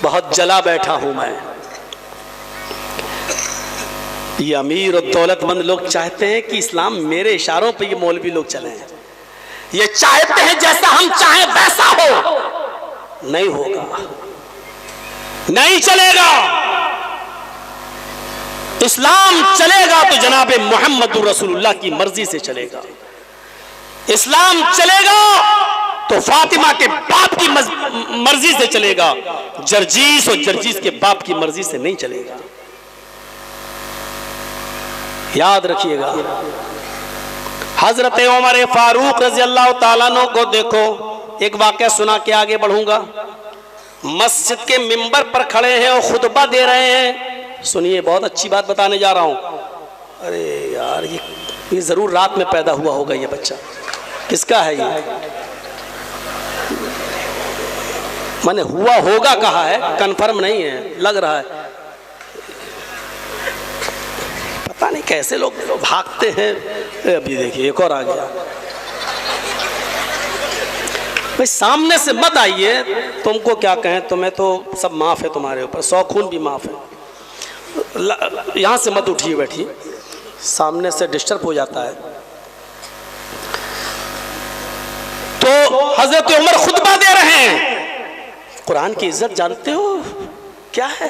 बहुत जला बैठा हूं मैं। ये अमीर और दौलतमंद लोग चाहते हैं कि इस्लाम मेरे इशारों पे ये मौलवी लोग चले, ये चाहते हैं जैसा हम चाहें वैसा हो, नहीं होगा, नहीं चलेगा। इस्लाम चलेगा तो जनाबे मोहम्मद रसूलुल्लाह की मर्जी से चलेगा। इस्लाम चलेगा तो फातिमा के बाप की मर्जी से चलेगा। जर्जीस और जर्जीस के बाप की मर्जी से नहीं चलेगा, याद रखिएगा। हजरत उमर फारूक रजी अल्लाह ताला अन्हु को देखो, एक वाक़या सुना के आगे बढ़ूंगा। मस्जिद के मिंबर पर खड़े हैं और खुतबा दे रहे हैं। सुनिए, बहुत अच्छी बात बताने जा रहा हूं। अरे यार, ये जरूर रात में पैदा हुआ होगा। ये बच्चा किसका है? ये मैंने हुआ होगा कहा है, कंफर्म नहीं है, लग रहा है। पता नहीं कैसे लोग भागते हैं। अभी देखिए एक और आ गया। भाई सामने से मत आइए, तुमको क्या कहें, तुम्हें तो सब माफ है, तुम्हारे ऊपर 100 खून भी माफ है। यहां से मत उठिए, बैठिए, सामने से डिस्टर्ब हो जाता है। तो हजरत उमर खुतबा दे रहे हैं। कुरान की इज्जत जानते हो क्या है?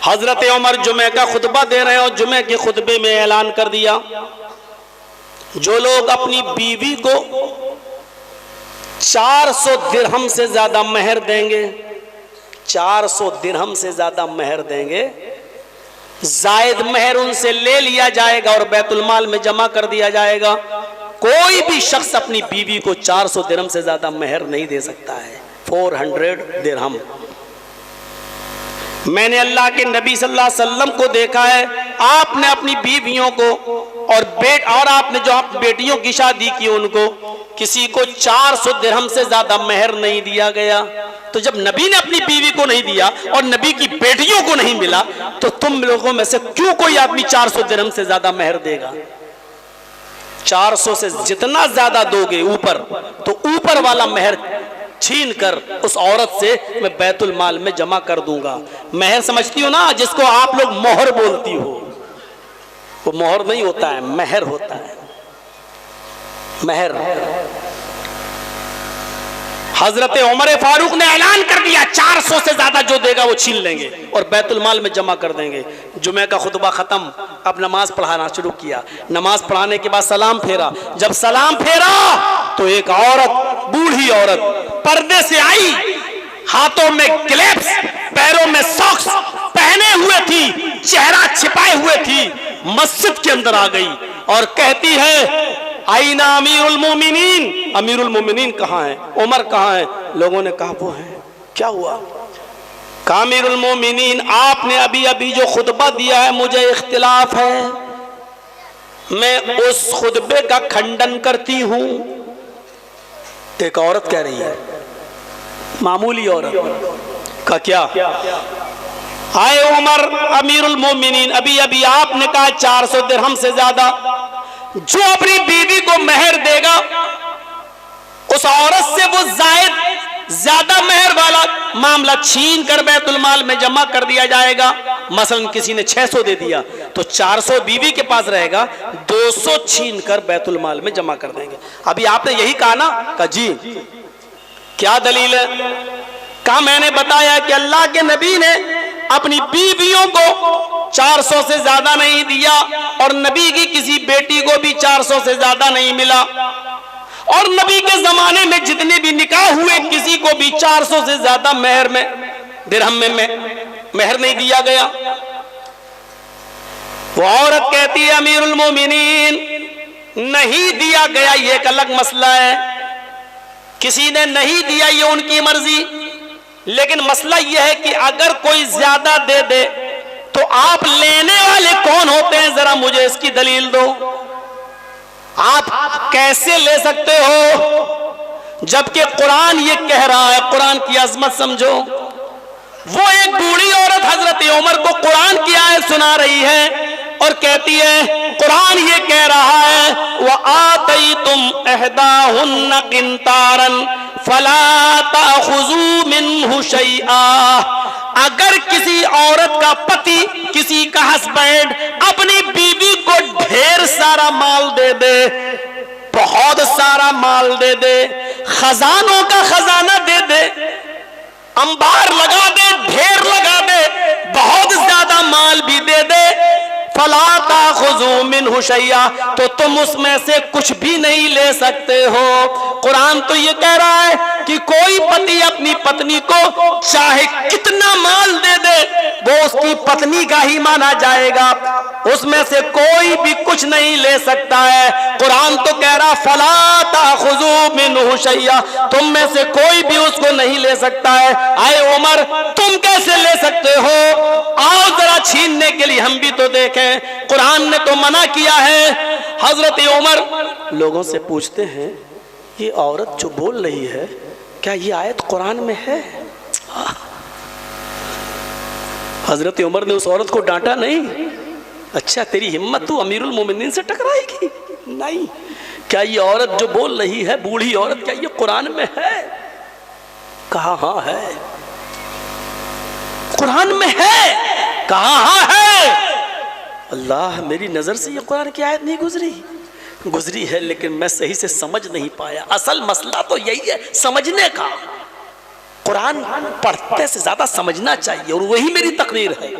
हजरत उमर जुमे का खुतबा दे रहे हैं और जुमे के खुतबे में ऐलान कर दिया, जो लोग अपनी बीवी को 400 दिरहम से ज्यादा मेहर देंगे, 400 दिरहम से ज्यादा मेहर देंगे, जायद मेहर उनसे ले लिया जाएगा और बैतुल माल में जमा कर दिया जाएगा। कोई भी शख्स अपनी बीवी को 400 दिरहम से ज्यादा मेहर नहीं दे सकता है। 400 दिरहम। मैंने अल्लाह के नबी सल्लल्लाहु अलैहि वसल्लम को देखा है, आपने अपनी बीवियों को और आपने जो आप बेटियों की शादी की उनको किसी को 400 दिरहम से ज्यादा मेहर नहीं दिया गया। तो जब नबी ने अपनी बीवी को नहीं दिया और नबी की बेटियों को नहीं मिला, तो तुम लोगों में से क्यों कोई आदमी 400 दिरहम से ज्यादा मेहर देगा? 400 से जितना ज्यादा दोगे ऊपर, तो ऊपर वाला मेहर छीन कर उस औरत से मैं बैतुल माल में जमा कर दूंगा। मेहर समझती हो ना, जिसको आप लोग मोहर बोलती हो, वो मोहर नहीं होता है, मेहर होता है, मेहर। हजरत उमर फारूक ने ऐलान कर दिया, 400 से ज्यादा जो देगा वो छीन लेंगे और बैतुल माल में जमा कर देंगे। जुमे का खुतबा खत्म, अब नमाज पढ़ाना शुरू किया। नमाज पढ़ाने के बाद सलाम फेरा। जब सलाम फेरा तो एक औरत, बूढ़ी औरत पर्दे से आई, हाथों में ग्लव्स, पैरों में सॉक्स पहने हुए थी, चेहरा छिपाए हुए थी, मस्जिद के अंदर आ गई और कहती है, आईना अमीरुल मोमिनीन, अमीरुल मोमिनीन कहाँ है, उमर कहाँ है? लोगों ने कहा वो है। क्या हुआ? कहा अमीरुल मोमिनीन, आपने अभी अभी जो खुतबा दिया है मुझे इख्तिलाफ है, मैं उस खुतबे का खंडन करती हूं। एक औरत कह रही है, मामूली औरत का क्या? आए उमर अमीरुल मोमिनीन, अभी अभी आपने कहा 400 दिरहम से ज्यादा जो अपनी बीवी को मेहर देगा, उस औरत से वो ज्यादा मेहर वाला मामला छीन कर बैतुल माल में जमा कर दिया जाएगा। मसलन किसी ने 600 दे दिया तो 400 बीवी के पास रहेगा, 200 छीन कर बैतुल माल में जमा कर देंगे। अभी आपने यही कहा ना? कहा जी। क्या दलील है? कहा मैंने बताया कि अल्लाह के नबी ने अपनी बीवियों को 400 से ज्यादा नहीं दिया और नबी की किसी बेटी को भी 400 से ज्यादा नहीं मिला, और नबी के जमाने में जितने भी निकाह हुए किसी को भी 400 से ज्यादा मेहर में, दिरहम में मेहर नहीं दिया गया। वो औरत कहती है, अमीरुल मोमिनीन नहीं दिया गया ये एक अलग मसला है, किसी ने नहीं दिया ये उनकी मर्जी, लेकिन मसला यह है कि अगर कोई ज्यादा दे दे तो आप लेने वाले कौन होते हैं? जरा मुझे इसकी दलील दो। आप कैसे ले सकते हो जबकि कुरान ये कह रहा है? कुरान की अजमत समझो। वो एक बूढ़ी औरत हजरत उमर को कुरान की आयत सुना रही है और कहती है, कुरान ये कह रहा है, व आतैतुम इहदाहुन्ना किंतारन फला ताखुजू मिन्हु शैआ। अगर किसी औरत का पति, किसी का हस्बैंड अपनी बीवी को ढेर सारा माल दे दे, बहुत सारा सारा माल दे दे, खजानों का खजाना दे दे, अंबार लगा दे, ढेर लगा दे, बहुत ज्यादा माल भी दे दे, फला ताखुज़ू मिन्हु शैया, तो तुम उसमें से कुछ भी नहीं ले सकते हो। कुरान तो ये कह रहा है कि कोई पति अपनी पत्नी को चाहे कितना माल दे दे, वो उसकी पत्नी का ही माना जाएगा, उसमें से कोई भी कुछ नहीं ले सकता है। कुरान तो कह रहा फला ताखुज़ू मिन्हु शैया, तुम में से कोई भी उसको नहीं ले सकता है। आए उमर, तुम कैसे ले सकते हो? आओ जरा छीनने के लिए हम भी तो देखें। कुरान ने तो मना किया है। हजरत उमर लोगों से पूछते हैं, ये औरत जो बोल रही है, क्या ये आयत कुरान में है? हजरत उमर ने उस औरत को डांटा नहीं। अच्छा, तेरी हिम्मत, तू अमीरुल मोमिनीन से टकराएगी? नहीं। क्या ये औरत जो बोल रही है, बूढ़ी औरत, क्या ये कुरान में है? कहा हाँ है। कुरान में है? कहा हाँ है। अल्लाह, मेरी नजर से ये कुरान की आयत नहीं गुजरी है, लेकिन मैं सही से समझ नहीं पाया। असल मसला तो यही है, समझने का। कुरान पढ़ते से ज्यादा समझना चाहिए, और वही मेरी तकरीर है।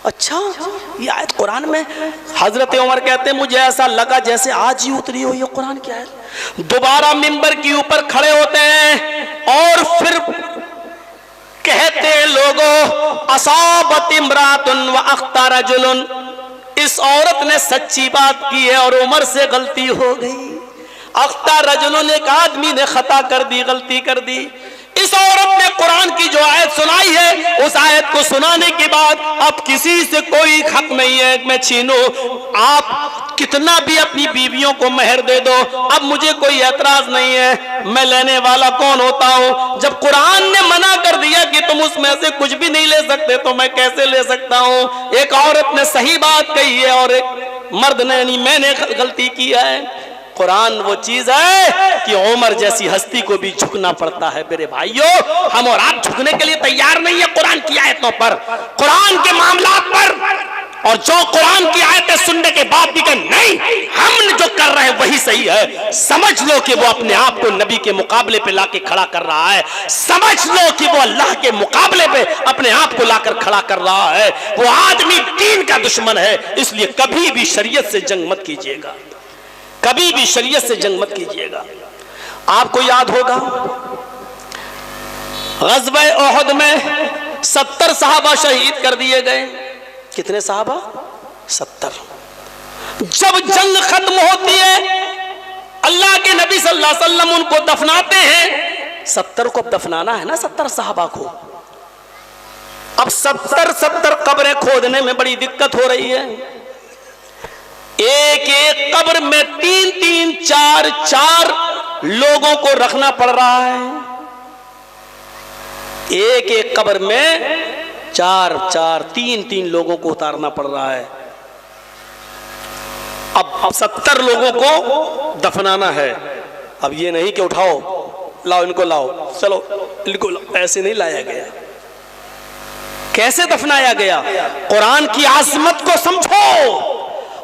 अच्छा, ये आयत कुरान में? हजरत उमर कहते हैं, मुझे ऐसा लगा जैसे आज ही उतरी हो ये कुरान की आयत। दोबारा मिंबर के ऊपर खड़े होते हैं और फिर कहते हैं, लोगों, असाबत इम्रातुन व अख्ता रजुलन, इस औरत ने सच्ची बात की है और उमर से गलती हो गई। अख्ता रजुलन, एक आदमी ने खता कर दी, गलती कर दी। इस औरत ने कुरान की जो आयत सुनाई है, उस आयत को सुनाने के बाद अब किसी से कोई हक नहीं है मैं छीनूं। आप कितना भी अपनी बीवियों को मेहर दे दो, अब मुझे कोई एतराज नहीं है, मैं लेने वाला कौन होता हूं? जब कुरान ने मना कर दिया कि तुम उसमें से कुछ भी नहीं ले सकते, तो मैं कैसे ले सकता हूं? एक औरत ने सही बात कही है और एक मर्द ने, यानी मैंने गलती की है। कुरान वो चीज है कि उमर जैसी हस्ती को भी झुकना पड़ता है। मेरे भाइयों, हम और आप झुकने के लिए तैयार नहीं है कुरान की आयतों पर, कुरान के मामला पर। और जो कुरान की आयतें सुनने के बाद भी कहें नहीं, हम जो कर रहे हैं वही सही है, समझ लो कि वो अपने आप को नबी के मुकाबले पे लाके खड़ा कर रहा है। समझ लो कि वो अल्लाह के मुकाबले पे अपने आप को लाकर खड़ा कर रहा है। वो आदमी दीन का दुश्मन है। इसलिए कभी भी शरीयत से जंग मत कीजिएगा, कभी भी शरीयत से जंग मत कीजिएगा। आपको याद होगा, ग़ज़वा उहद में 70 सहाबा शहीद कर दिए गए। कितने सहाबा? 70। जब जंग खत्म होती है, अल्लाह के नबी सल्लल्लाहु अलैहि वसल्लम उनको दफनाते हैं। 70 को अब दफनाना है ना, 70 सहाबा को। अब 70 कब्रें खोदने में बड़ी दिक्कत हो रही है। एक एक कब्र में 3-3, 4-4 लोगों को रखना पड़ रहा है। एक एक कब्र में 4-4, 3-3 लोगों को उतारना पड़ रहा है। अब 70 लोगों को दफनाना है। अब ये नहीं कि उठाओ, लाओ इनको, लाओ, चलो इनको लाओ, ऐसे नहीं लाया गया। कैसे दफनाया गया? कुरान की आज़मत को समझो।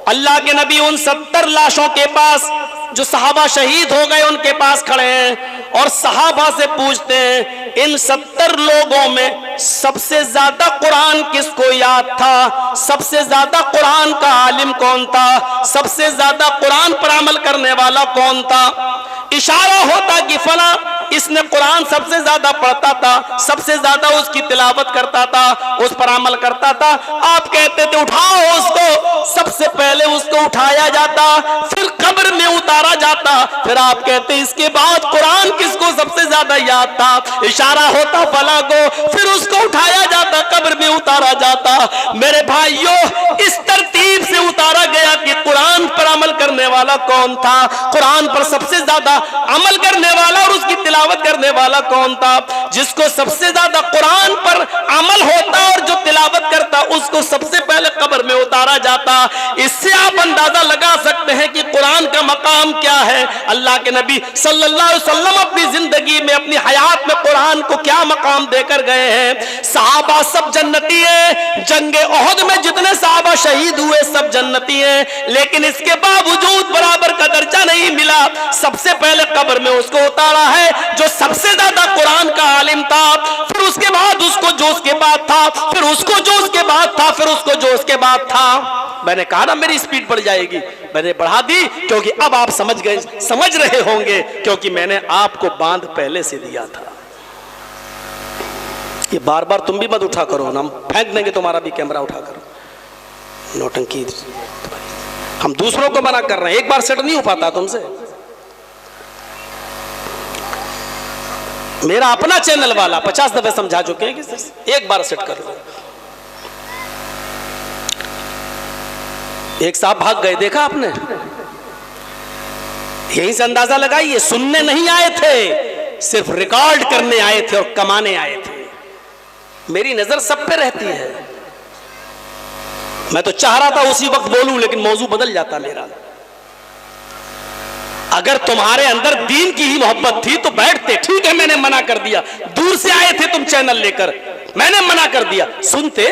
अल्लाह के नबी उन 70 लाशों के पास, जो सहाबा शहीद हो गए, उनके पास खड़े हैं और सहाबा से पूछते हैं, इन 70 लोगों में सबसे ज्यादा कुरान किसको याद था? सबसे ज्यादा कुरान का आलिम कौन था? सबसे ज्यादा कुरान पर अमल करने वाला कौन था? इशारा होता कि फला, इसने कुरान सबसे ज्यादा पढ़ता था, सबसे ज्यादा उसकी तिलावत करता था, उस पर अमल करता था। आप कहते थे उठाओ उसको, सबसे पहले उसको उठाया जाता, फिर कब्र में उतारा जाता, फिर आप कहते इसके बाद कुरान किसको सबसे ज्यादा याद था? इशारा होता फला को, फिर उसको उठाया जाता, कब्र में उतारा जाता। मेरे भाइयों, इस तरतीब से उतारा गया कि कुरान पर अमल करने वाला कौन था, कुरान पर सबसे ज्यादा अमल करने वाला और उसकी तिलावत करने वाला कौन था? जिसको सबसे ज्यादा कुरान पर अमल होता और जो तिलावत करता, उसको सबसे पहले कब्र में उतारा जाता। इससे आप अंदाजा लगा सकते हैं कि कुरान का मकाम क्या है। अल्लाह के नबी सल्लल्लाहु अलैहि वसल्लम अपनी जिंदगी में, अपनी हयात में कुरान को क्या मकाम देकर गए हैं। सहाबा सब जन्नती हैं। जंगे उहद में जितने सहाबा शहीद हुए सब जन्नती हैं, लेकिन इसके बावजूद नमरूद बराबर का दर्जा नहीं मिला। सबसे पहले कब्र में उसको उतारा है जो सबसे ज्यादा कुरान का आलिम था, फिर उसके बाद उसको जो उसके बाद था, फिर उसको जो उसके बाद था, फिर उसको जो उसके बाद था। मैंने कहा ना मेरी स्पीड बढ़ जाएगी, मैंने बढ़ा दी क्योंकि अब आप समझ गए, समझ रहे होंगे, क्योंकि मैंने आपको बांध पहले से दिया था। ये बार बार तुम भी मत उठा करो ना, हम फेंक देंगे तुम्हारा भी कैमरा उठा करो। नौटंकी हम दूसरों को मना कर रहे हैं, एक बार सेट नहीं हो पाता तुमसे। मेरा अपना चैनल वाला 50 दफे समझा चुके हैं कि एक बार सेट कर लो। एक साहब भाग गए, देखा आपने? यहीं से अंदाजा लगाइए, सुनने नहीं आए थे, सिर्फ रिकॉर्ड करने आए थे और कमाने आए थे। मेरी नजर सब पे रहती है। मैं तो चाह रहा था उसी वक्त बोलूं, लेकिन मौजू बदल जाता मेरा। अगर तुम्हारे अंदर दीन की ही मोहब्बत थी तो बैठते, ठीक है मैंने मना कर दिया, दूर से आए थे तुम चैनल लेकर, मैंने मना कर दिया, सुनते,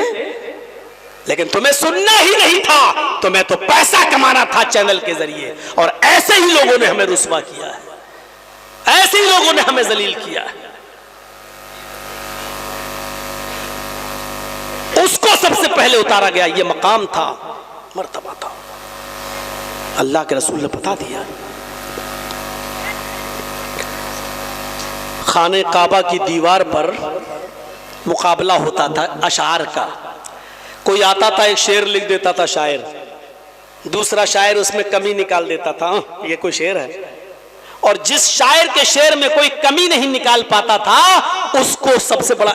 लेकिन तुम्हें सुनना ही नहीं था, तुम्हें तो पैसा कमाना था चैनल के जरिए। और ऐसे ही लोगों ने हमें रुस्वा किया है, ऐसे ही लोगों ने हमें जलील किया है। उसको सबसे पहले उतारा गया, ये मकाम था, मर्तबा था, अल्लाह के रसूल ने बता दिया। खाने काबा की दीवार पर मुकाबला होता था अशार का। कोई आता था, एक शेर लिख देता था शायर, दूसरा शायर उसमें कमी निकाल देता था, ये कोई शेर है। और जिस शायर के शेर में कोई कमी नहीं निकाल पाता था, उसको सबसे बड़ा